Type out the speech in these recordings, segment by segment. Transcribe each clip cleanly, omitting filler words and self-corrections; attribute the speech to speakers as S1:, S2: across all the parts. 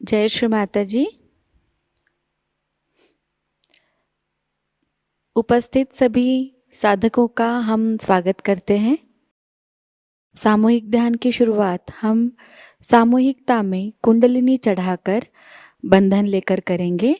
S1: जय श्री माता जी। उपस्थित सभी साधकों का हम स्वागत करते हैं। सामूहिक ध्यान की शुरुआत हम सामूहिकता में कुंडलिनी चढ़ाकर बंधन लेकर करेंगे।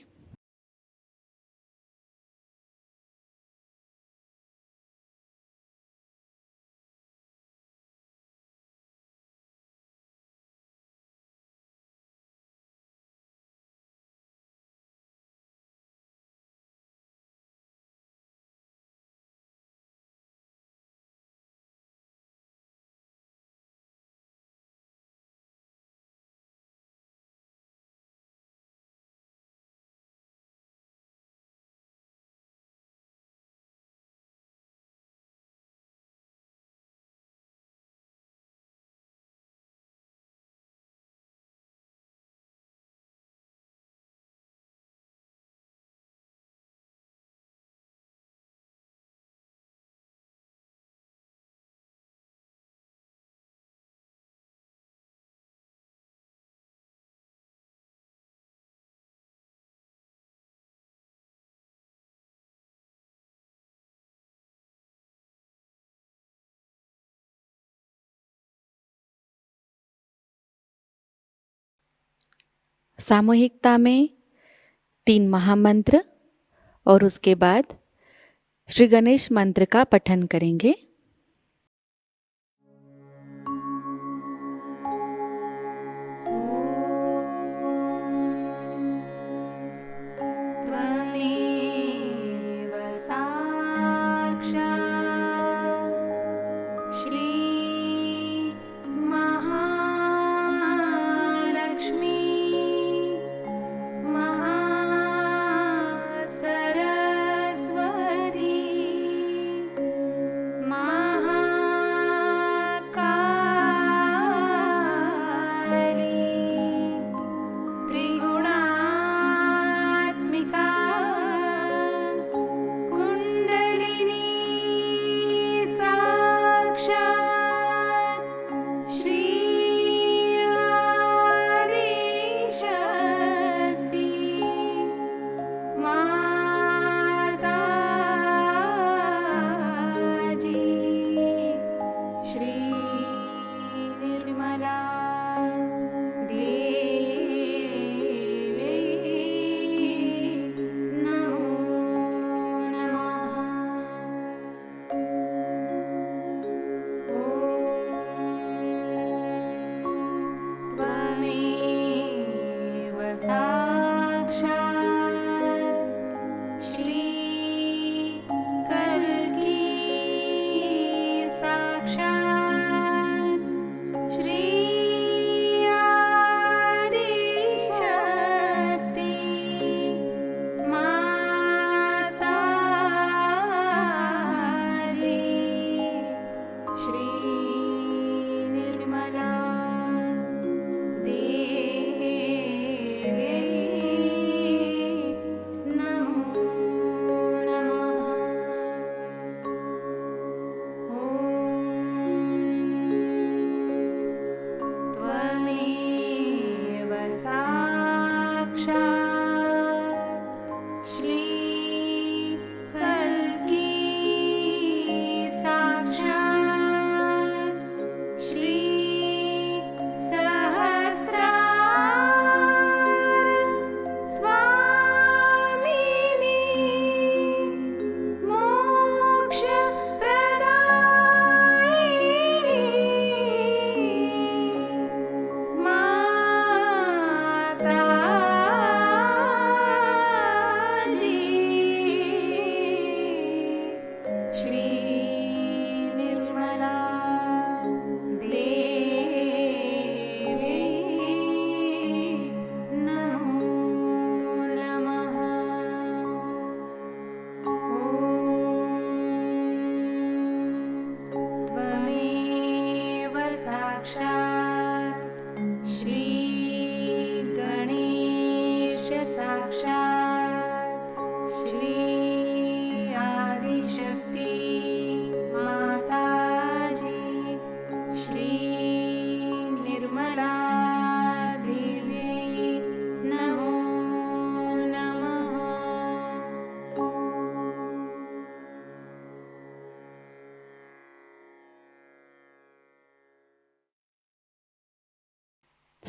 S1: सामूहिकता में 3 महामंत्र और उसके बाद श्री गणेश मंत्र का पठन करेंगे।
S2: त्वमेव साक्षात् श्री महालक्ष्मी महासरस्वती महाकाली त्रिगुणात्मिका कुण्डलिनी साक्षात् श्री आदिशक्ति माताजी श्री निर्मला देवी नमो नमः। त्वमेव साक्षात् श्री कल्की साक्षात् श्री आदिशक्ति माताजी श्री निर्मला देवी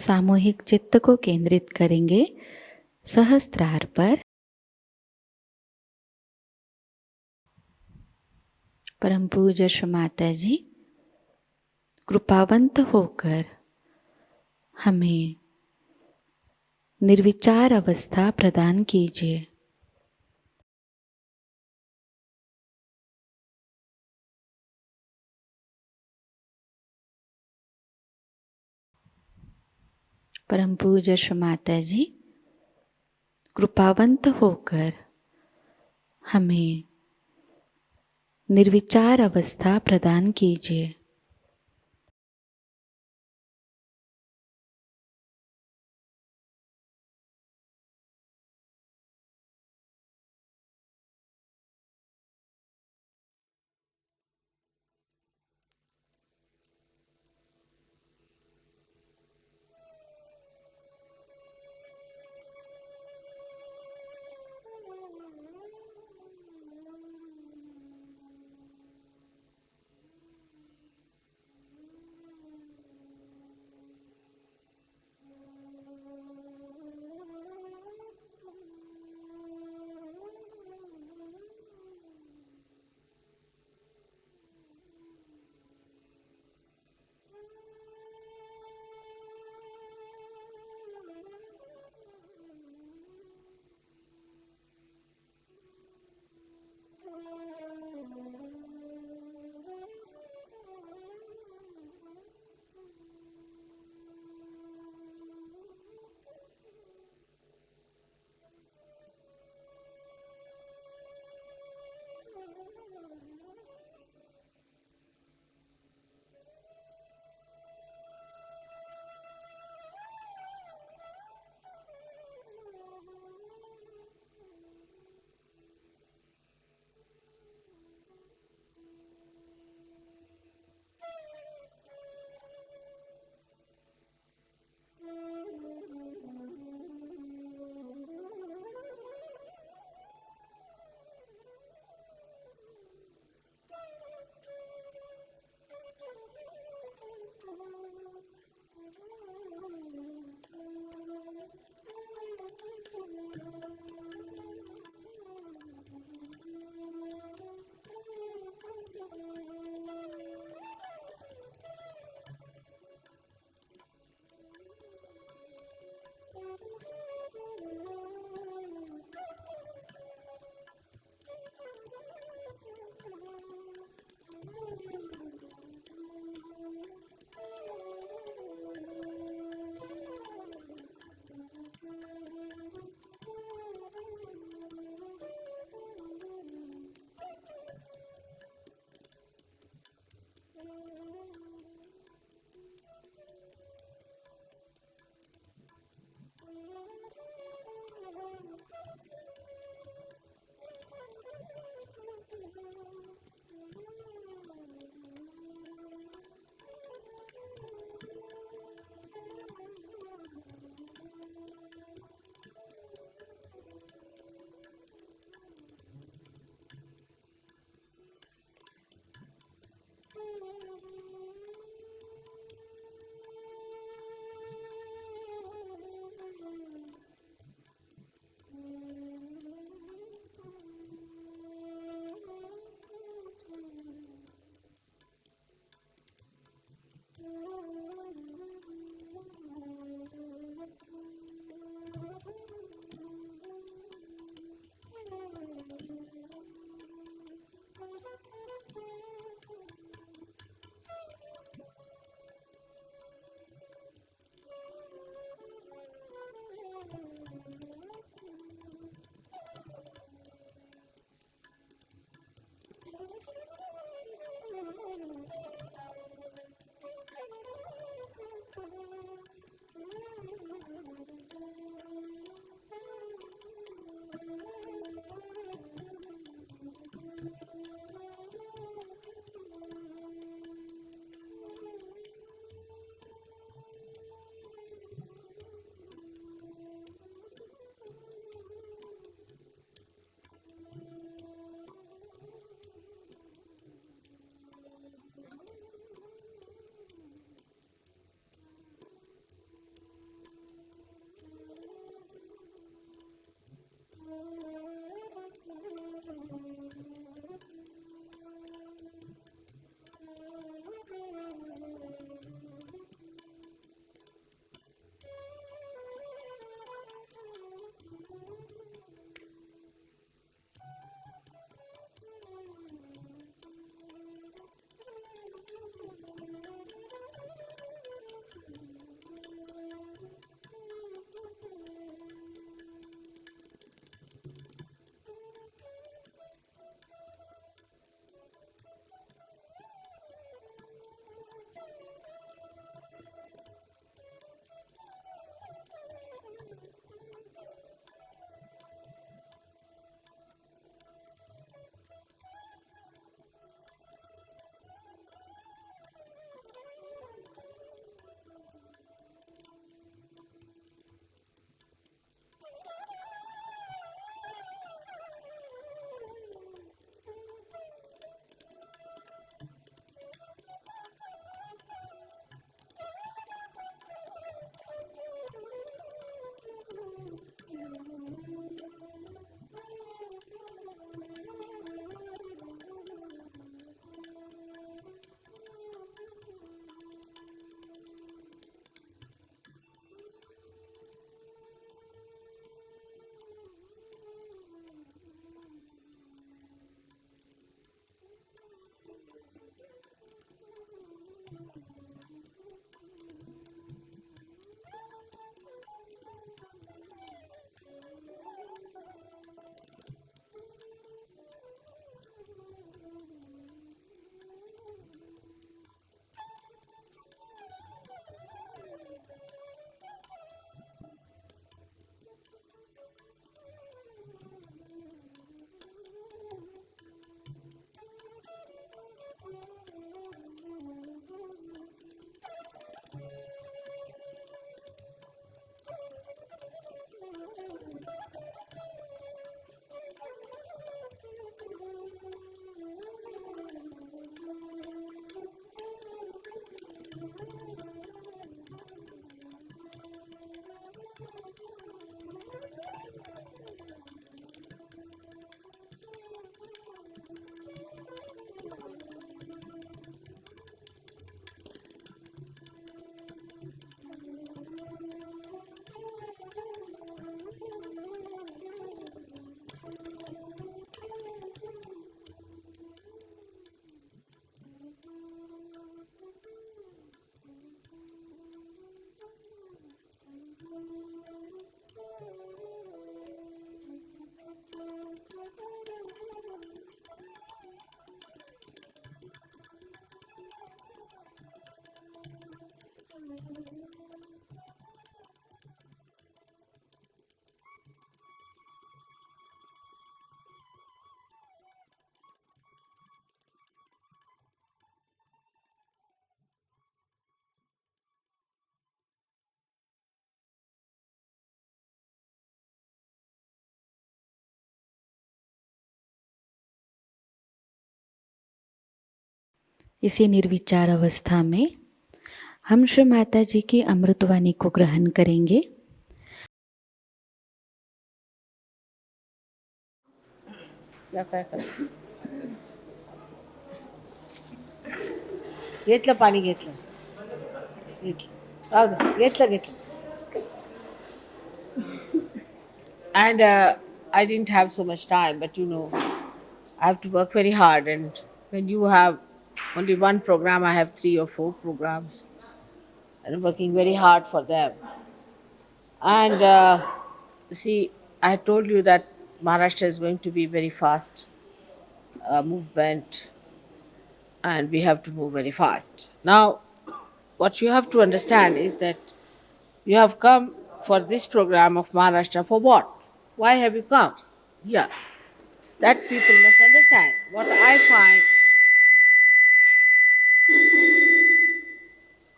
S1: सामूहिक चित्त को केंद्रित करेंगे सहस्त्रार पर। परम पूज्य श्री माता जी कृपावंत होकर हमें निर्विचार अवस्था प्रदान कीजिए। परम पूज्य श्री माता जी कृपावंत होकर हमें निर्विचार अवस्था प्रदान कीजिए। इसी निर्विचार अवस्था में हम श्री माता जी की अमृतवाणी को ग्रहण करेंगे।
S3: घेतलं पाणी घेतलं घेतलं. And I didn't have so much time, but I have to work very hard. And when you have only one program, I have 3 or 4 programs, and I'm working very hard for them. And see, I had told you that Maharashtra is going to be very fast movement, and we have to move very fast. Now, what you have to understand is that you have come for this program of Maharashtra for what? Why have you come? Yeah, that people must understand. What I find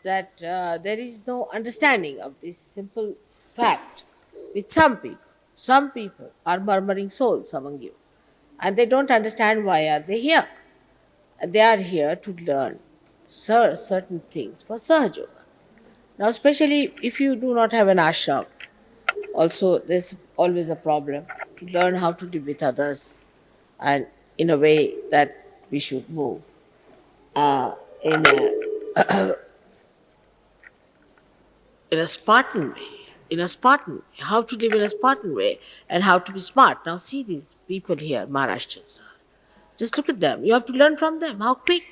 S3: that there is no understanding of this simple fact with some people. Some people are murmuring souls among you, and they don't understand why are they here. They are here to learn certain things for Sahaja Yoga. Now, especially if you do not have an ashram, also there's always a problem to learn how to live with others and in a way that we should move in a Spartan way. In a Spartan way. How to live in a Spartan way and how to be smart. Now see these people here, Maharashtrians. Just look at them. You have to learn from them. How quick.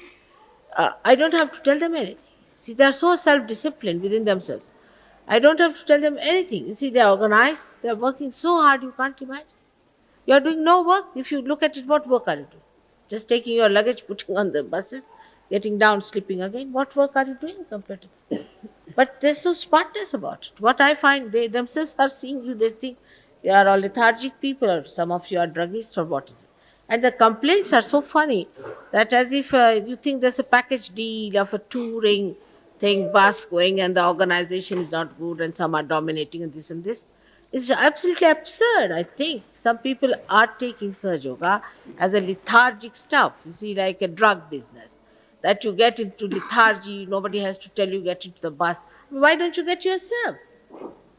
S3: I don't have to tell them anything. See, they are so self-disciplined within themselves. I don't have to tell them anything. You see, they are organized. They are working so hard you can't imagine. You are doing no work. If you look at it, what work are you doing? Just taking your luggage, putting on the buses, getting down, sleeping again. What work are you doing compared to that? But there's no smartness about it. What I find, they themselves are seeing you, they think you are all lethargic people, or some of you are druggists, or what is it. And the complaints are so funny that as if you think there's a package deal of a touring thing, bus going, and the organization is not good, and some are dominating, and this and this. It's absolutely absurd, I think. Some people are taking Sahaja Yoga as a lethargic stuff, you see, like a drug business. That you get into lethargy, nobody has to tell you get into the bus. Why don't you get yourself?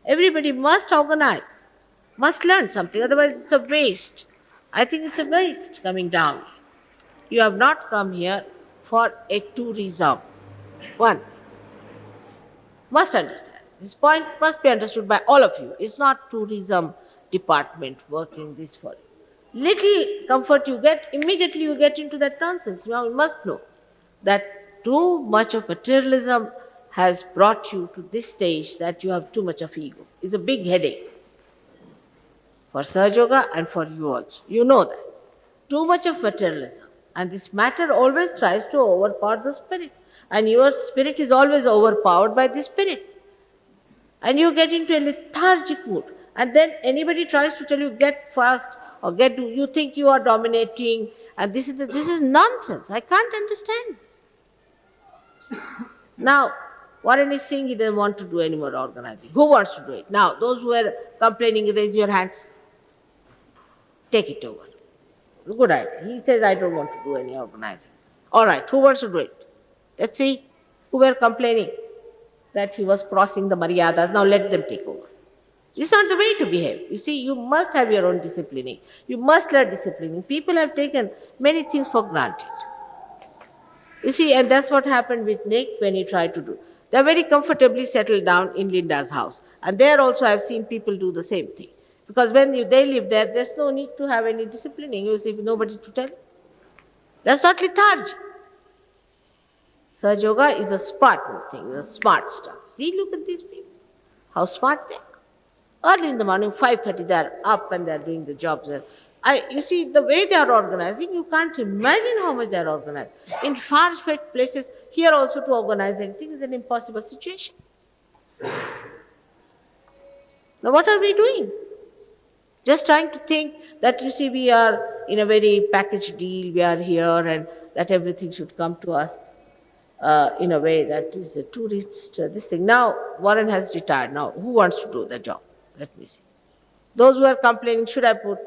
S3: Everybody must organize, must learn something, otherwise it's a waste. I think it's a waste coming down. You have not come here for a tourism. One thing. Must understand. This point must be understood by all of you. It's not tourism department working this for you. Little comfort you get, immediately you get into that nonsense. You must know that too much of materialism has brought you to this stage that you have too much of ego. It's a big headache for Sahaja Yoga and for you also. You know that. Too much of materialism. And this matter always tries to overpower the spirit. And your spirit is always overpowered by the spirit. And you get into a lethargic mood. And then anybody tries to tell you get fast or you think you are dominating. And this is nonsense. I can't understand this. Now, Warren is saying he doesn't want to do any more organizing. Who wants to do it? Now, those who are complaining, raise your hands. Take it over. Good idea. He says, I don't want to do any organizing. All right, who wants to do it? Let's see who were complaining that he was crossing the maryadas. Now let them take over. This is not the way to behave. You see, you must have your own disciplining. You must learn disciplining. People have taken many things for granted. You see, and that's what happened with Nick when he tried to do. They're very comfortably settled down in Linda's house. And there also I've seen people do the same thing. Because when they live there, there's no need to have any disciplining. You see, nobody to tell. That's not lethargy. Sahaja Yoga is a Spartan thing, a smart stuff. See, look at these people. How smart they are. Early in the morning, 5:30, they're up and they're doing the jobs. You see, the way they are organizing, you can't imagine how much they're organized. In far-fetched places, here also to organize anything is an impossible situation. Now, what are we doing? Just trying to think that, you see, we are in a very packaged deal, we are here, and that everything should come to us in a way that is a tourist, this thing. Now, Warren has retired. Now, who wants to do the job? Let me see. Those who are complaining, should I put?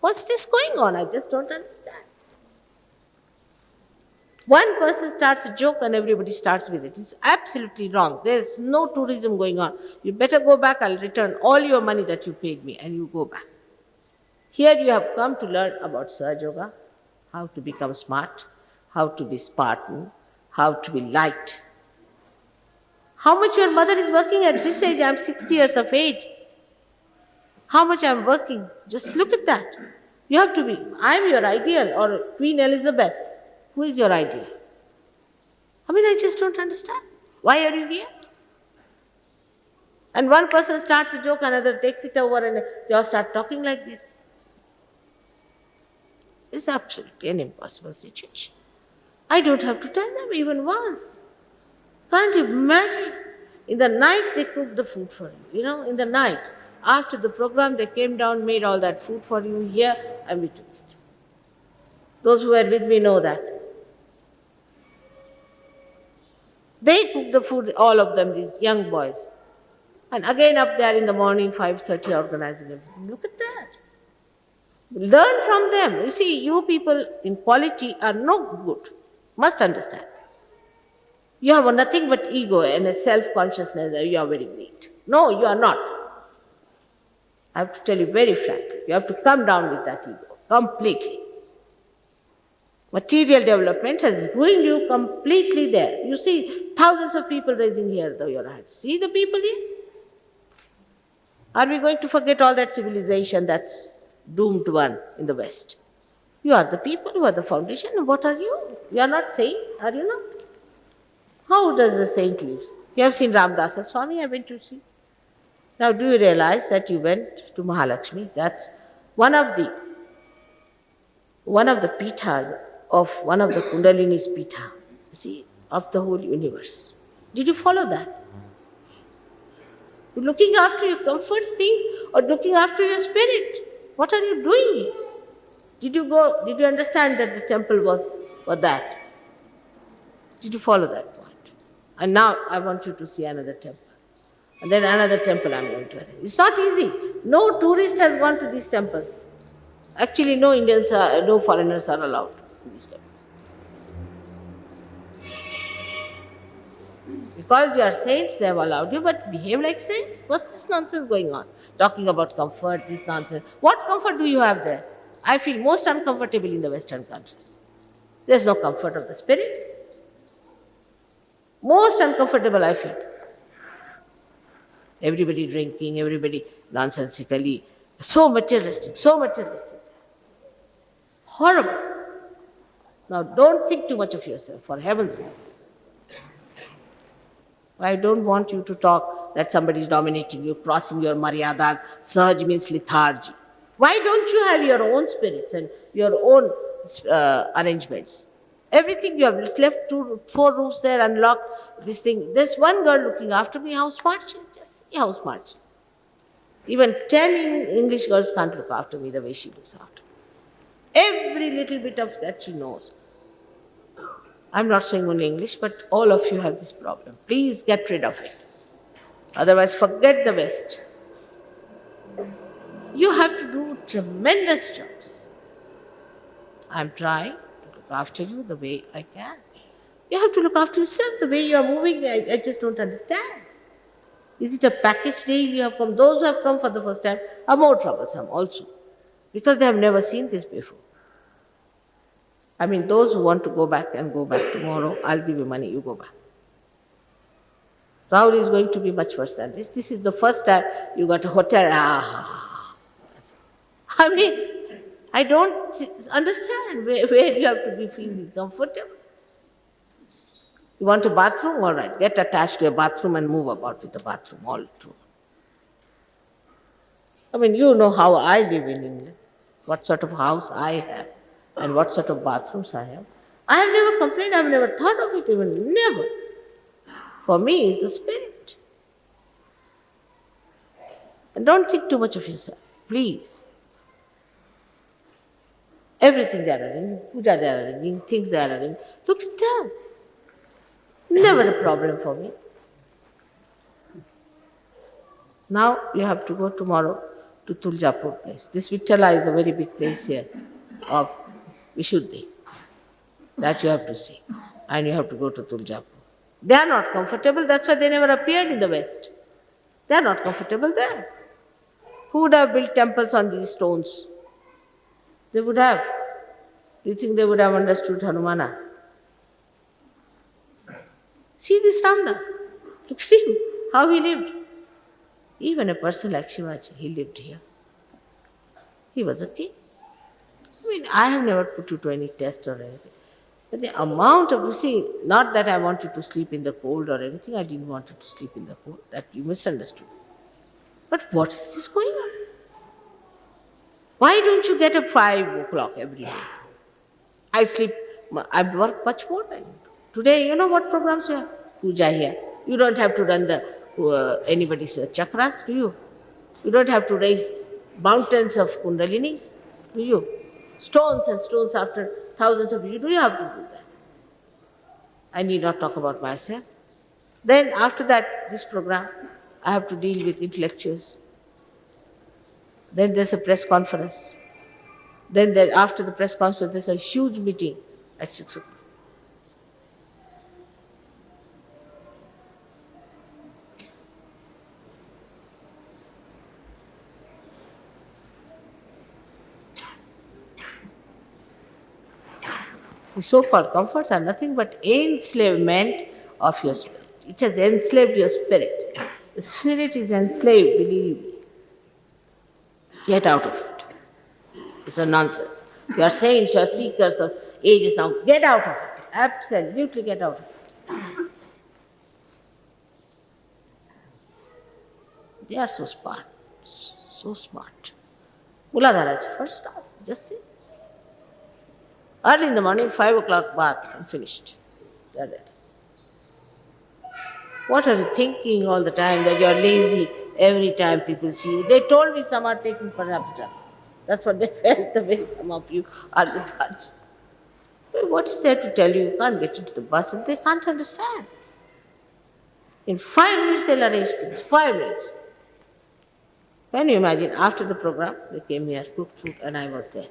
S3: What's this going on? I just don't understand. One person starts a joke and everybody starts with it. It's absolutely wrong. There's no tourism going on. You better go back. I'll return all your money that you paid me, and you go back. Here you have come to learn about Sahaja Yoga, how to become smart, how to be Spartan, how to be light. How much your mother is working at this age? I'm 60 years of age. How much I'm working? Just look at that. You have to be, I'm your ideal, or Queen Elizabeth. Who is your ideal? I mean, I just don't understand. Why are you here? And one person starts a joke, another takes it over, and they all start talking like this. It's absolutely an impossible situation. I don't have to tell them even once. Can't you imagine? In the night, they cook the food for you. You know, in the night. After the program, they came down, made all that food for you here, and we took it. Those who were with me know that. They cook the food, all of them, these young boys. And again up there in the morning, 5:30, organizing everything. Look at that. Learn from them. You see, you people in quality are no good. Must understand. You have nothing but ego and a self-consciousness that you are very great. No, you are not. I have to tell you very frankly, you have to come down with that ego completely. Material development has ruined you completely there. You see thousands of people raising here your hands. See the people here? Are we going to forget all that civilization that's doomed one in the West? You are the people, you are the foundation. And what are you? You are not saints, are you not? How does a saint live? You have seen Ramdasa Swami, I went to see. Now do you realize that you went to Mahalakshmi? That's one of the pithas of one of the Kundalini's pitha, see, of the whole universe. Did you follow that? You're looking after your comforts things or looking after your spirit? What are you doing here? Did you understand that the temple was for that? Did you follow that point? And now I want you to see another temple. And then another temple I'm going to. It's not easy. No tourist has gone to these temples. Actually, no foreigners are allowed to these temples. Because you are saints, they have allowed you, but behave like saints. What's this nonsense going on? Talking about comfort, this nonsense. What comfort do you have there? I feel most uncomfortable in the Western countries. There's no comfort of the spirit. Most uncomfortable I feel. Everybody drinking, everybody nonsensically, so materialistic. Horrible. Now don't think too much of yourself, for heaven's sake. I don't want you to talk that somebody is dominating you, crossing your maryadas. Sahaj means lethargy. Why don't you have your own spirits and your own arrangements? Everything you have left 4 rooms there unlocked, this thing. There's one girl looking after me, how smart she is. Just see how smart she is. Even 10 English girls can't look after me the way she looks after me. Every little bit of that she knows. I'm not saying only English, but all of you have this problem. Please get rid of it. Otherwise, forget the West. You have to do tremendous jobs. I'm trying to look after you the way I can. You have to look after yourself the way you are moving. I just don't understand. Is it a package deal you have come? Those who have come for the first time are more troublesome also, because they have never seen this before. I mean, those who want to go back and go back tomorrow, I'll give you money, you go back. Rahul is going to be much worse than this. This is the first time you got a hotel. I mean, I don't understand where you have to be feeling comfortable. You want a bathroom? All right, get attached to a bathroom and move about with the bathroom all through. I mean, you know how I live in England, what sort of house I have, and what sort of bathrooms I have. I have never complained, I have never thought of it even, never. For me, it's the spirit. And don't think too much of yourself, please. Everything they are arranging, puja they are arranging, things they are arranging, look at them. Never a problem for me. Now you have to go tomorrow to Tuljapur place. This Vitala is a very big place here of Vishuddhi. That you have to see. And you have to go to Tuljapur. They are not comfortable, that's why they never appeared in the West. They are not comfortable there. Who would have built temples on these stones? They would have. Do you think they would have understood Hanumana? See this Ramdas. Look, see him, how he lived. Even a person like Shivaji, he lived here. He was a king. I mean, I have never put you to any test or anything. But the amount of, you see, not that I want you to sleep in the cold or anything, I didn't want you to sleep in the cold, that you misunderstood. But what is this going on? Why don't you get up 5 o'clock every day? I sleep, I work much more than you do. Today, you know what programs you have? Puja here. You don't have to run the anybody's chakras, do you? You don't have to raise mountains of kundalinis, do you? Stones and stones after thousands of years, do you have to do that? I need not talk about myself. Then after that, this program, I have to deal with intellectuals. Then there's a press conference. Then after the press conference, there's a huge meeting at 6 o'clock. The so-called comforts are nothing but enslavement of your spirit. It has enslaved your spirit. The spirit is enslaved, believe me. Get out of it. It's a nonsense. You are saints, you are seekers of ages now. Get out of it. Absolutely get out of it. They are so smart. So smart. Muladhara is first class. Just see. Early in the morning, 5 o'clock bath and finished. They are dead. What are you thinking all the time that you are lazy every time people see you? They told me some are taking perhaps drugs. That's what they felt the way some of you are lethargic. What is there to tell you? You can't get into the bus and they can't understand. In 5 minutes they'll arrange things. 5 minutes. Can you imagine? After the program, they came here, cooked food, and I was there.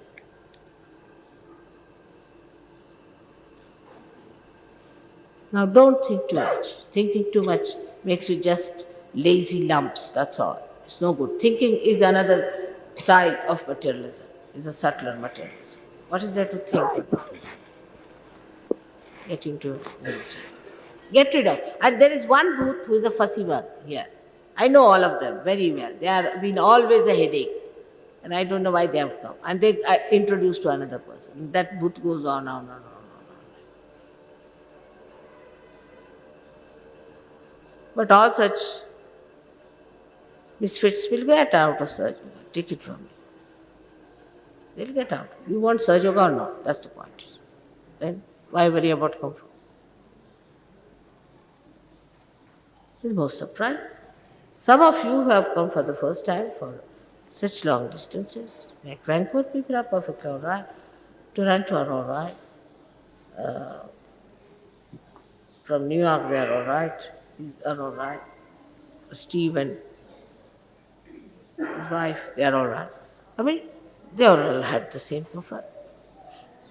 S3: Now don't think too much. Thinking too much makes you just lazy lumps, that's all. It's no good. Thinking is another style of materialism. It's a subtler materialism. What is there to think about? Get into religion. Get rid of. And there is one booth who is a fussy one here. I know all of them very well. They have been always a headache. And I don't know why they have come. And they are introduced to another person. That booth goes on. But all such misfits will get out of Sahaja Yoga. Take it from me. They'll get out. You want Sahaja Yoga or not? That's the point. Then why worry about comfort? It's most surprising. Some of you who have come for the first time for such long distances, like Vancouver, people are perfectly all right. Toronto are all right. From New York, they are all right. Are all right. Steve and his wife, they are all right. I mean, they all had the same comfort.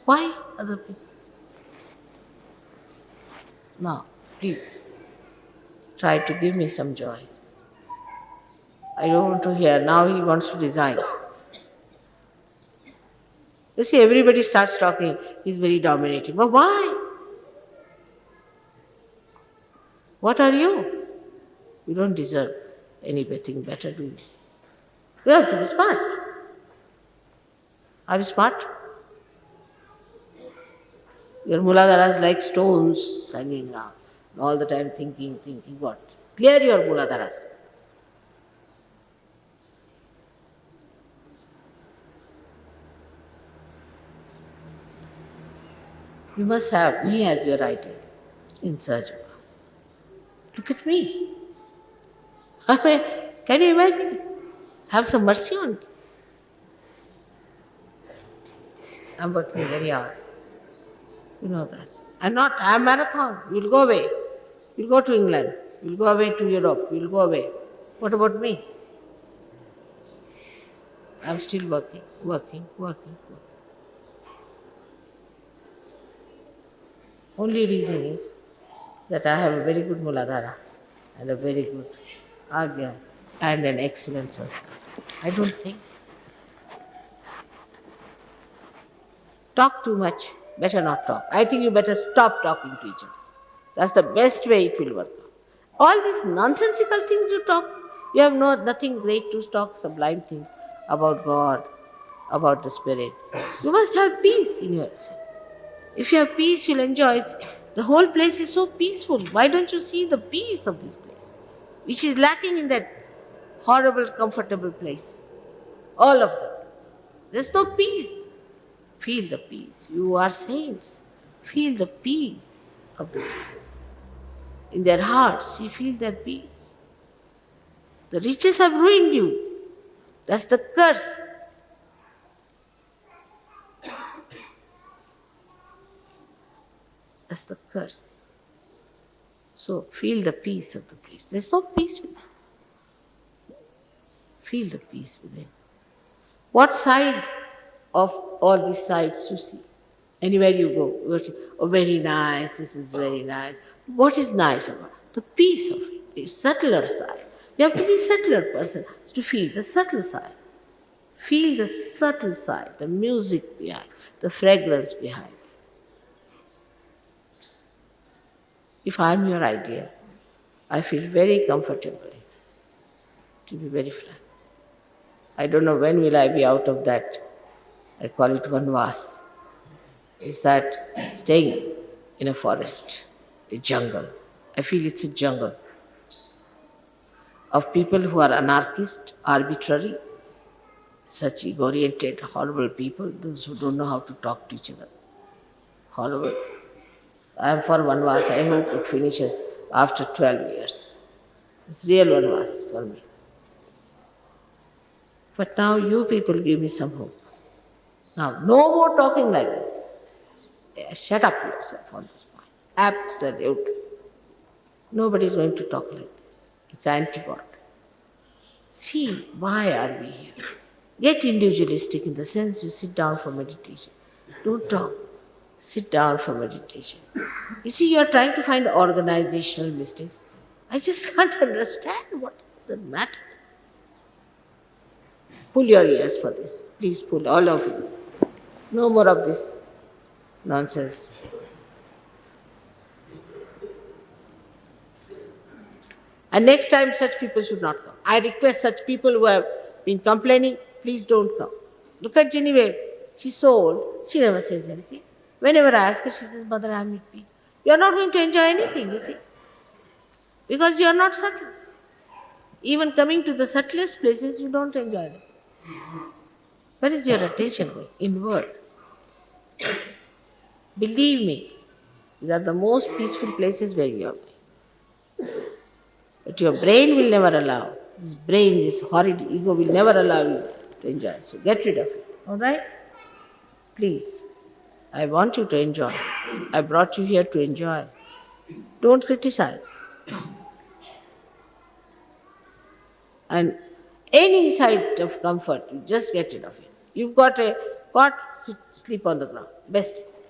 S3: Why other people? Now, please, try to give me some joy. I don't want to hear. Now he wants to resign. You see, everybody starts talking. He's very dominating. But why? What are you? You don't deserve anything better, do you? You have to be smart. Are you smart? Your muladharas like stones hanging around. All the time thinking what? Clear your muladharas. You must have me as your ideal in Sahaja Yoga. Look at me. I mean, can you imagine? Have some mercy on me. I'm working very hard. You know that. I'm a marathon. You'll go away. You'll go to England. You'll go away to Europe. You'll go away. What about me? I'm still working. Only reason is that I have a very good Muladhara and a very good Agya and an excellent Sastra. I don't think. Talk too much, better not talk. I think you better stop talking to each other. That's the best way it will work out. All these nonsensical things you talk, you have nothing great to talk, sublime things about God, about the Spirit. You must have peace in yourself. If you have peace, you'll enjoy it. The whole place is so peaceful. Why don't you see the peace of this place, which is lacking in that horrible, comfortable place? All of them. There's no peace. Feel the peace. You are saints. Feel the peace of this place. In their hearts, you feel their peace. The riches have ruined you. That's the curse. That's the curse. So feel the peace of the place. There's no peace within. Feel the peace within. What side of all these sides you see? Anywhere you go, you say, oh, very nice, this is very nice. What is nice about it? The peace of it, the subtler side. You have to be a subtler person to feel the subtle side. Feel the subtle side, the music behind, the fragrance behind. If I am your idea, I feel very comfortably, to be very frank. I don't know when will I be out of that. I call it vanvas. Is that staying in a forest, a jungle. I feel it's a jungle of people who are anarchist, arbitrary, such ego-oriented, horrible people, those who don't know how to talk to each other. Horrible. I am for vanvas. I hope it finishes after 12 years. It's real vanvas for me. But now you people give me some hope. Now, no more talking like this. Shut up yourself on this point. Absolute. Nobody is going to talk like this. It's anti-God. See, why are we here? Get individualistic in the sense you sit down for meditation. Don't talk. Sit down for meditation. You see, you are trying to find organizational mistakes. I just can't understand what the matter. Pull your ears for this. Please pull, all of you. No more of this nonsense. And next time, such people should not come. I request such people who have been complaining, please don't come. Look at Jenny Wade. She's so old, she never says anything. Whenever I ask her, she says, Mother, I'm with me. You are not going to enjoy anything, you see. Because you are not subtle. Even coming to the subtlest places, you don't enjoy it. Where is your attention going? Inward. Believe me, these are the most peaceful places where you are going. But your brain will never allow. This brain, this horrid ego will never allow you to enjoy. So get rid of it. All right? Please. I want you to enjoy. I brought you here to enjoy. Don't criticize. And any side of comfort, you just get rid of it. You've got a cot, sleep on the ground. Best is.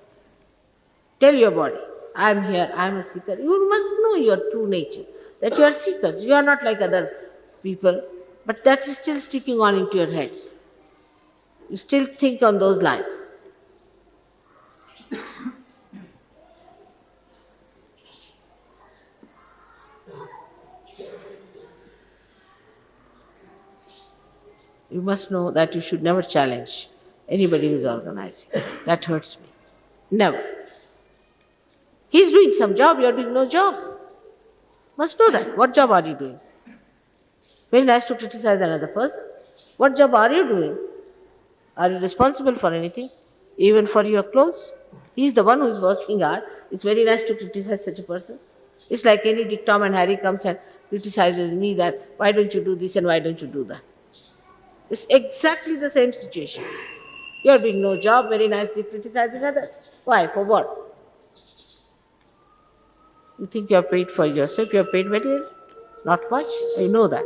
S3: Tell your body, I am here, I am a seeker. You must know your true nature, that you are seekers. You are not like other people, but that is still sticking on into your heads. You still think on those lines. You must know that you should never challenge anybody who is organizing. That hurts me. Never. He's doing some job, you're doing no job. Must know that. What job are you doing? Very nice to criticize another person. What job are you doing? Are you responsible for anything? Even for your clothes? He's the one who is working hard. It's very nice to criticize such a person. It's like any Dick, Tom and Harry comes and criticizes me that why don't you do this and why don't you do that? It's exactly the same situation. You're doing no job, very nicely criticizing others. Why? For what? You think you're paid for yourself, you're paid very little? Not much. I know that.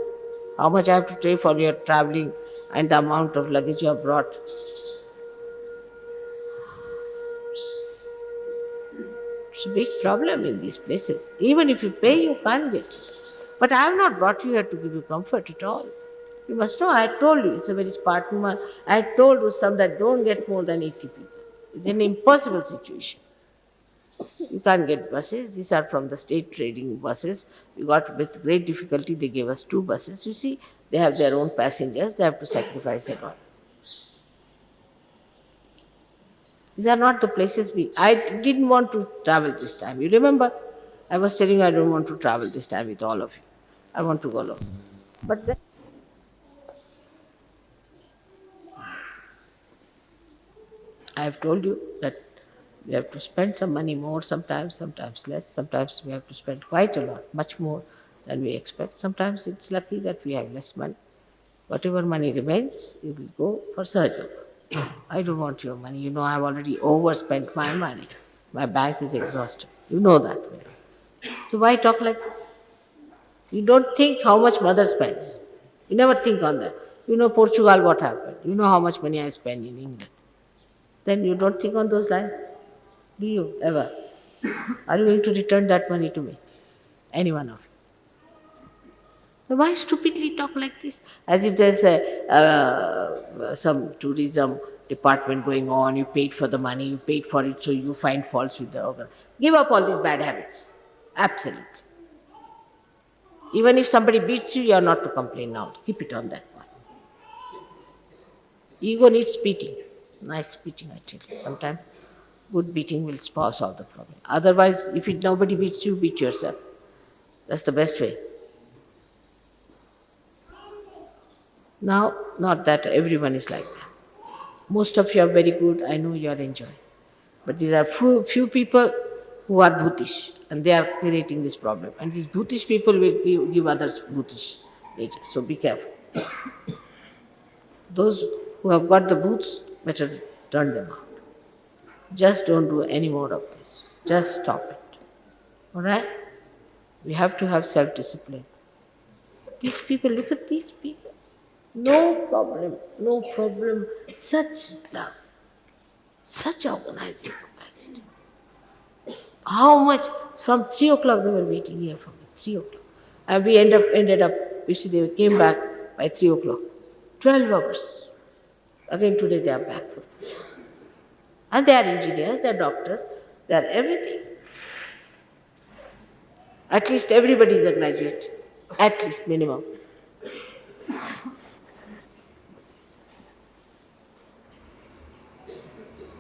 S3: How much I have to pay for your traveling and the amount of luggage you have brought. It's a big problem in these places. Even if you pay, you can't get it. But I have not brought you here to give you comfort at all. You must know, I told you, it's a very Spartan one. I told Rustam that don't get more than 80 people. It's an impossible situation. You can't get buses. These are from the state trading buses. We got with great difficulty, they gave us 2 buses. You see, they have their own passengers, they have to sacrifice a lot. These are not the places I didn't want to travel this time. You remember? I was telling you I don't want to travel this time with all of you. I want to go alone. But then, I have told you that we have to spend some money more sometimes less. Sometimes we have to spend quite a lot, much more than we expect. Sometimes it's lucky that we have less money. Whatever money remains, you will go for surgery. I don't want your money. You know I have already overspent my money. My bank is exhausted. You know that. So why talk like this? You don't think how much mother spends. You never think on that. You know Portugal, what happened. You know how much money I spend in England. Then you don't think on those lines. Do you ever? Are you going to return that money to me? Any one of you? Why stupidly talk like this? As if there's some tourism department going on, you paid for the money, you paid for it, so you find faults with the organ. Give up all these bad habits. Absolutely. Even if somebody beats you, you are not to complain now. Keep it on that one. Ego needs beating. Nice beating, I tell you. Sometimes good beating will solve the problem. Otherwise, if nobody beats you, beat yourself. That's the best way. Now, not that everyone is like that. Most of you are very good, I know you are enjoying. But these are few people who are bhutish, and they are creating this problem. And these bhutish people will give others bhutish nature, so be careful. Those who have got the boots, better turn them out. Just don't do any more of this. Just stop it. All right? We have to have self-discipline. These people, look at these people. No problem, no problem. Such love, such organizing capacity. How much? From 3 o'clock they were waiting here for me, 3 o'clock. And we ended up, you see, they came back by 3 o'clock. 12 hours. Again today they are back for it. And they are engineers, they are doctors, they are everything. At least everybody is a graduate. At least minimum.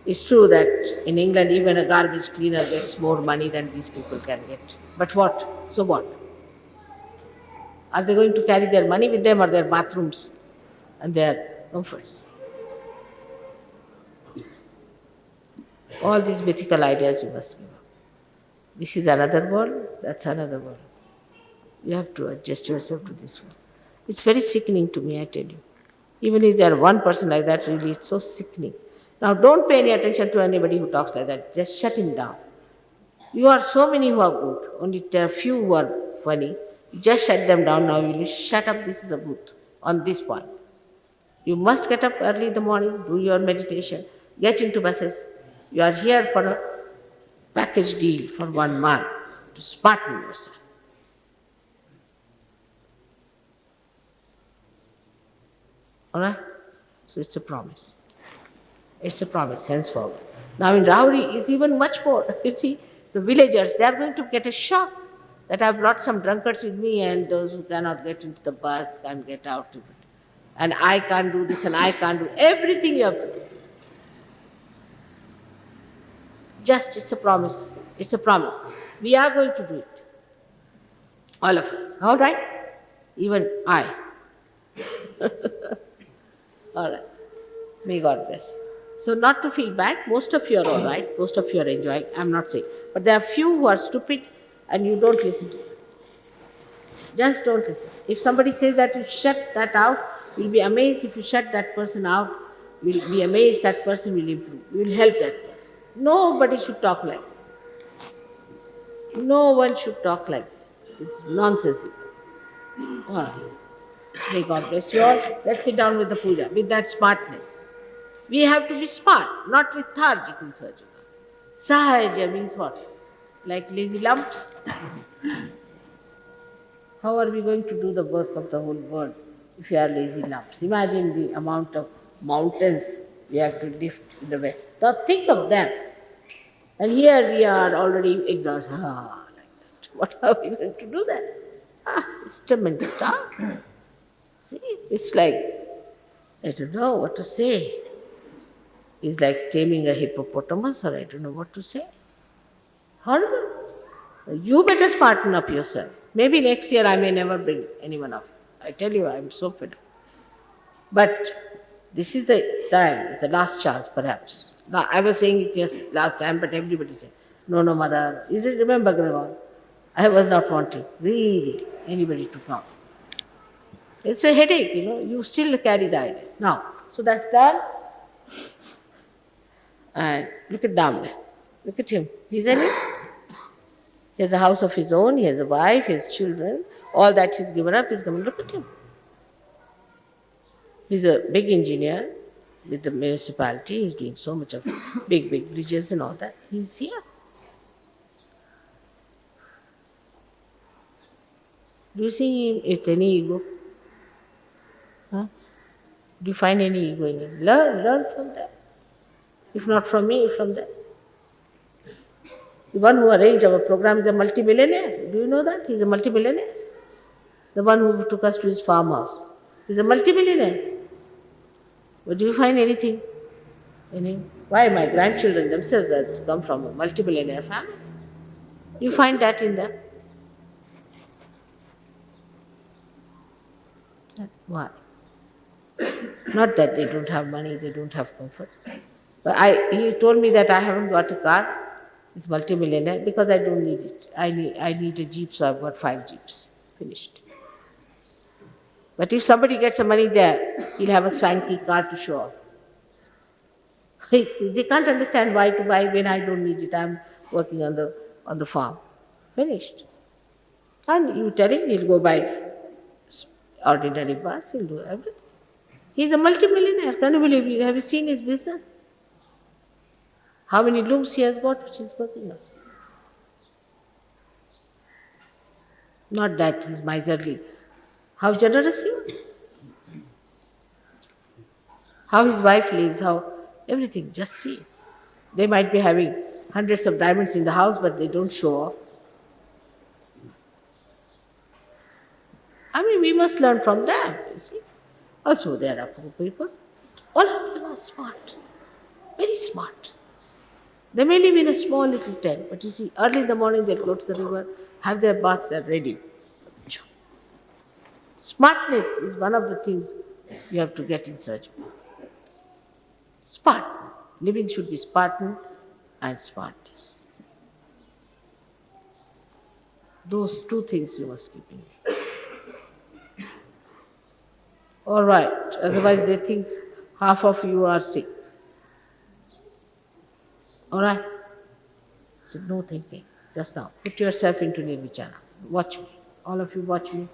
S3: It's true that in England even a garbage cleaner gets more money than these people can get. But what? So what? Are they going to carry their money with them or their bathrooms and their comforts? All these mythical ideas you must give up. This is another world, that's another world. You have to adjust yourself to this world. It's very sickening to me, I tell you. Even if there are one person like that, really, it's so sickening. Now, don't pay any attention to anybody who talks like that. Just shut him down. You are so many who are good. Only there are few who are funny. You just shut them down. Now you will shut up. This is the booth on this point. You must get up early in the morning, do your meditation, get into buses. You are here for a package deal for 1 month to smarten yourself. All right? So it's a promise. It's a promise henceforward. Now in Rauri, it's even much more. You see, the villagers, they are going to get a shock that I've brought some drunkards with me and those who cannot get into the bus can't get out of it. And I can't do this and I can't do everything you have to do. Just, it's a promise. It's a promise. We are going to do it. All of us. All right? Even I. All right. May God bless. So not to feel bad, most of you are all right, most of you are enjoying, I'm not saying. But there are few who are stupid and you don't listen to them. Just don't listen. If somebody says that you shut that out, you'll be amazed if you shut that person out, you'll be amazed that person will improve. You will help that person. Nobody should talk like this. No one should talk like this. This is nonsensical. All right. May God bless you all. Let's sit down with the puja, with that smartness. We have to be smart, not lethargic in surgery. Sahaja means what? like lazy lumps. How are we going to do the work of the whole world if we are lazy lumps? Imagine the amount of mountains we have to lift in the West. Now think of them. And here we are already exhausted. Like that. What are we going to do then? It's tremendous task. See, it's like, I don't know what to say. It's like taming a hippopotamus, or I don't know what to say. Horrible. You better smarten up yourself. Maybe next year I may never bring anyone up. I tell you, I'm so fed up. But this is the time, the last chance perhaps. Now, I was saying it just last time, but everybody said, no, no, mother. Is it, remember, Gregor? I was not wanting, really, anybody to come. It's a headache, you still carry the ideas. Now, so that's done. And look at Damle. Look at him. He's in it. He has a house of his own, he has a wife, he has children. All that he's given up, he's coming. Look at him. He's a big engineer with the municipality. He's doing so much of big, big bridges and all that. He's here. Do you see him with any ego? Huh? Do you find any ego in him? Learn from them. If not from me, from them. The one who arranged our program is a multimillionaire. Do you know that? He's a multimillionaire. The one who took us to his farmhouse. He's a multimillionaire. But do you find anything in him? Why my grandchildren themselves have come from a multimillionaire family? You find that in them? Why? Not that they don't have money, they don't have comfort. But he told me that I haven't got a car. He's multimillionaire because I don't need it. I need a jeep, so I've got 5 jeeps. Finished. But if somebody gets some money there, he'll have a swanky car to show off. They can't understand why to buy when I don't need it. I'm working on the farm. Finished. And you tell him he'll go buy ordinary bus, he'll do everything. He's a multimillionaire. Can you believe it? Have you seen his business? How many looms he has got which he's working on? Not that he's miserly. How generous he was. How his wife lives, how everything, just see. They might be having hundreds of diamonds in the house, but they don't show off. I mean, we must learn from them, you see. Also, there are poor people. All of them are smart, very smart. They may live in a small little tent, but you see, early in the morning they'll go to the river, have their baths, they're ready. Smartness is one of the things you have to get in search of. Spartan. Living should be Spartan and smartness. Those 2 things you must keep in mind. All right, otherwise they think half of you are sick. All right? So no thinking. Just now, put yourself into nirvichana. Watch me. All of you watch me.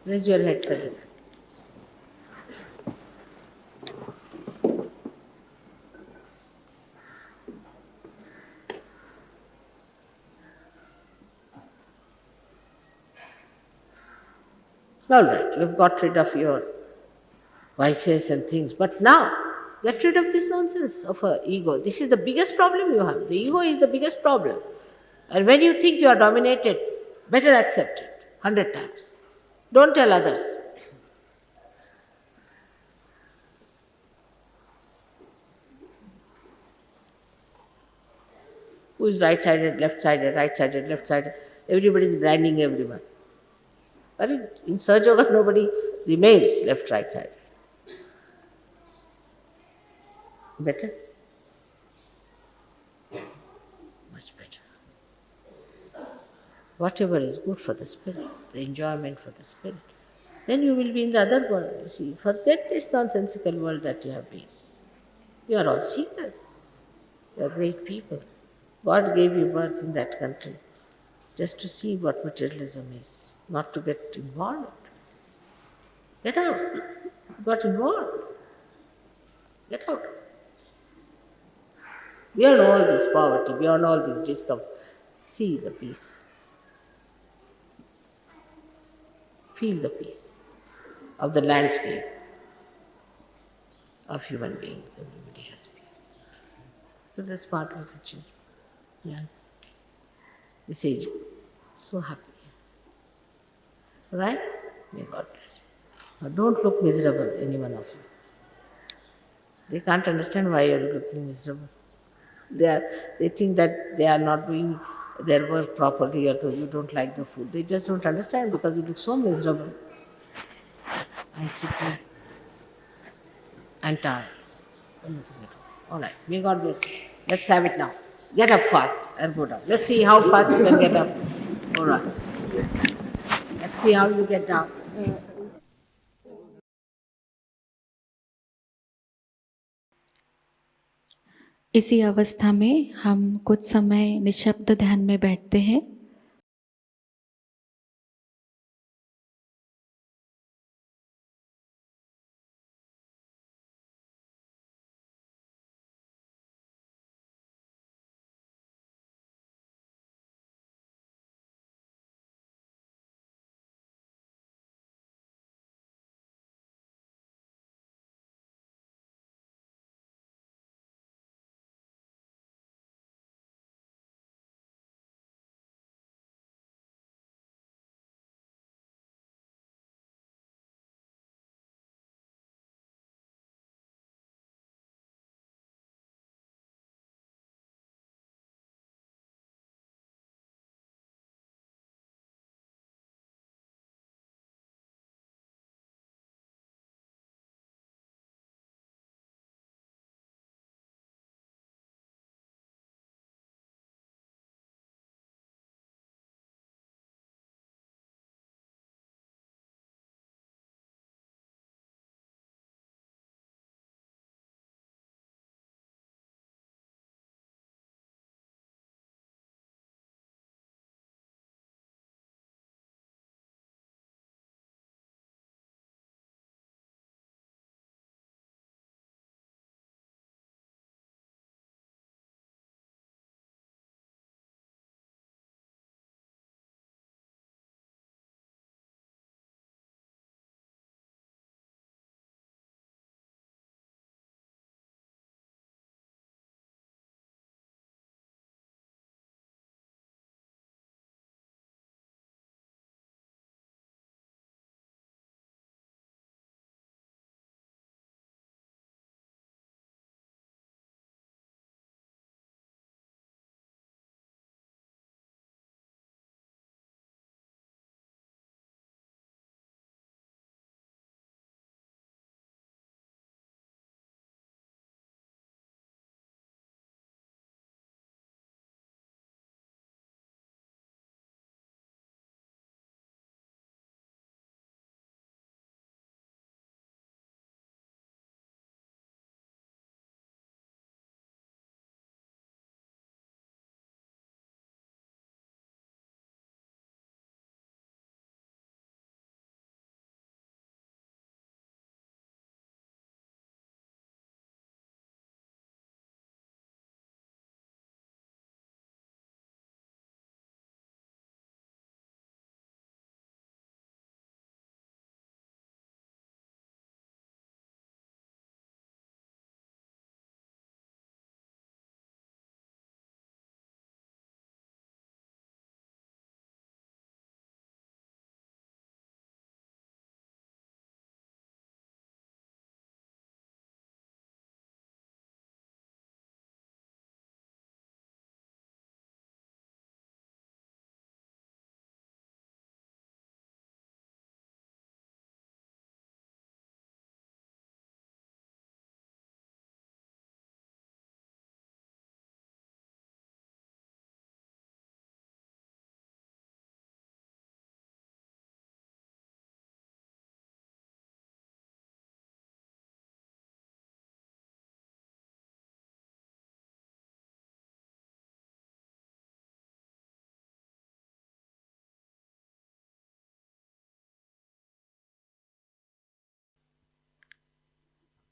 S3: Raise your head suddenly. All right, you've got rid of your vices and things, but now get rid of this nonsense of ego. This is the biggest problem you have. The ego is the biggest problem. And when you think you are dominated, better accept it 100 times. Don't tell others. Who is right-sided, left-sided, right-sided, left-sided? Everybody is branding everyone. But in Sahaja Yoga, nobody remains left, right-sided. Better? Much better. Whatever is good for the spirit, the enjoyment for the spirit, then you will be in the other world. You see, forget this nonsensical world that you have been. You are all seekers. You are great people. God gave you birth in that country just to see what materialism is, not to get involved. Get out. You got involved. Get out. beyond all this poverty, beyond all this discomfort. See the peace. Feel the peace of the landscape of human beings. Everybody has peace. So that's part of the children. Yeah. This age, so happy. Right? May God bless. Now don't look miserable, any one of you. They can't understand why you're looking miserable. They think that they are not doing their work properly or you don't like the food. They just don't understand because you look so miserable and sickly and tired. Nothing at all. All right. May God bless you. Let's have it now. Get up fast and go down. Let's see how fast you can get up. All right. Let's see how you get down.
S1: इसी अवस्था में हम कुछ समय निशब्द ध्यान में बैठते हैं।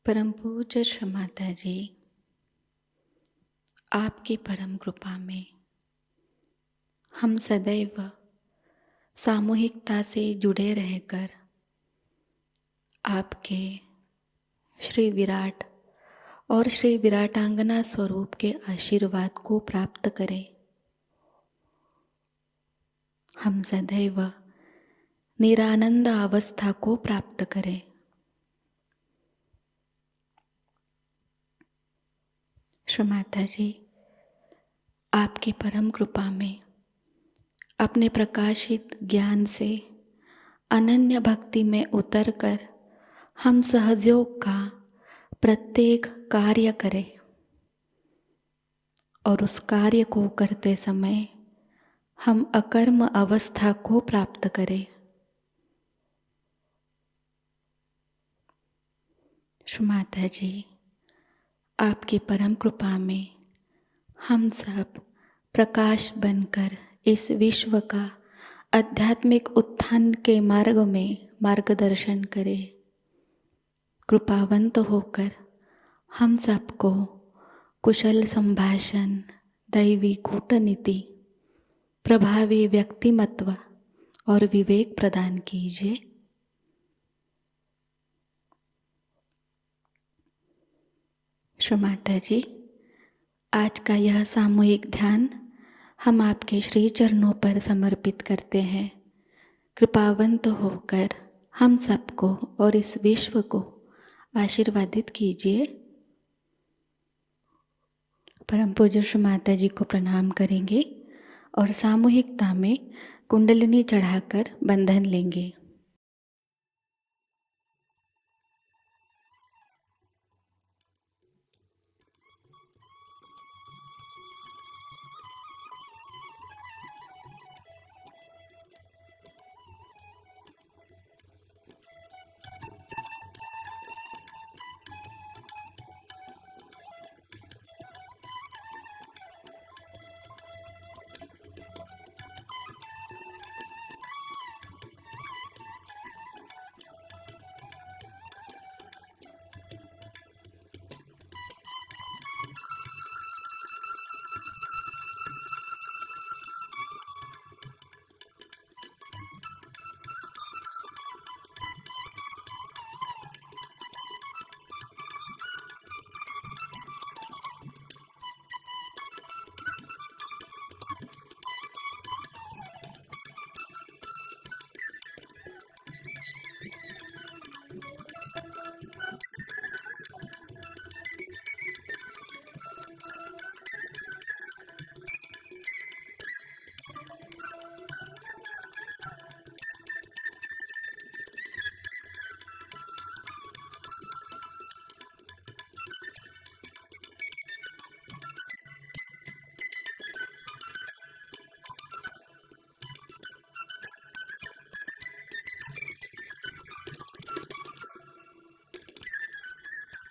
S1: परम पूज्य श्री माता जी, आपकी परम कृपा में हम सदैव सामूहिकता से जुड़े रहकर आपके श्री विराट और श्री विराटांगना स्वरूप के आशीर्वाद को प्राप्त करें। हम सदैव निरानंद अवस्था को प्राप्त करें। श्री माता जी, आपकी परम कृपा में अपने प्रकाशित ज्ञान से अनन्य भक्ति में उतरकर हम सहयोग का प्रत्येक कार्य करें और उस कार्य को करते समय हम अकर्म अवस्था को प्राप्त करें। श्री माता जी, आपकी परम कृपा में हम सब प्रकाश बनकर इस विश्व का आध्यात्मिक उत्थान के मार्ग में मार्गदर्शन करें। कृपावंत होकर हम सबको कुशल संभाषण, दैवी कूटनीति, प्रभावी व्यक्तिमत्व और विवेक प्रदान कीजिए। श्री माता जी, आज का यह सामूहिक ध्यान हम आपके श्री चरणों पर समर्पित करते हैं। कृपावंत होकर हम सबको और इस विश्व को आशीर्वादित कीजिए। परम पूज्य श्री माता जी को प्रणाम करेंगे और सामूहिकता में कुंडलिनी चढ़ाकर बंधन लेंगे।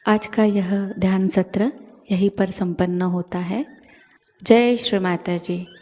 S1: आज का यह ध्यान सत्र यहीं पर संपन्न होता है। जय श्री माता जी।